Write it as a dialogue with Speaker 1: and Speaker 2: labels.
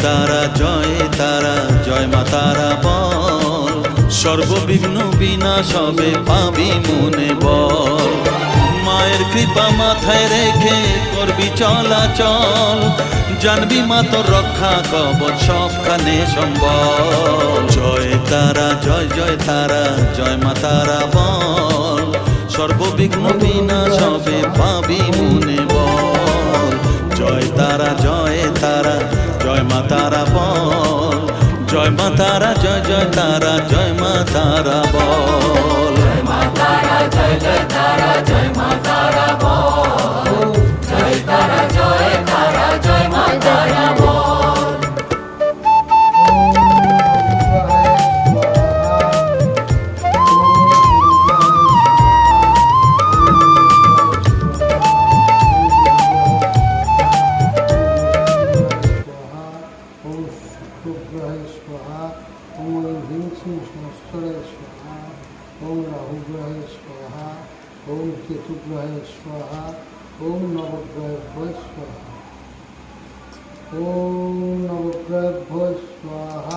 Speaker 1: তারা জয় তারা জয় মা তারা বল, সর্ববিঘ্ন বিনাশ হবে পাবি মনে বল। মায়ের কৃপা মাথায় রেখে করবি চলাচল, জানবি মা তোর রক্ষা কবচ সবখানে সম্বল। জয় তারা জয় জয় তারা জয় মা তারা বল, সর্ববিঘ্ন বিনাশ হবে পাবি মনে বল। জয় তারা জয় তারা জয় মা তারা বল, জয় মা তারা জয় জয় তারা জয় মা তারা বল।
Speaker 2: জয় মা তারা জয় জয় তারা জয় মা তারা বল, জয় তারা জয় তারা জয় মা তারা বল।
Speaker 3: ओम हिंसिं संस्कराय स्वाहा, ओम राहुग्रहाय स्वाहा, ओम केतुग्रहाय स्वाहा, ओम नवग्रहेभ्यो स्वाहा, ओम नवग्रहेभ्यो स्वाहा।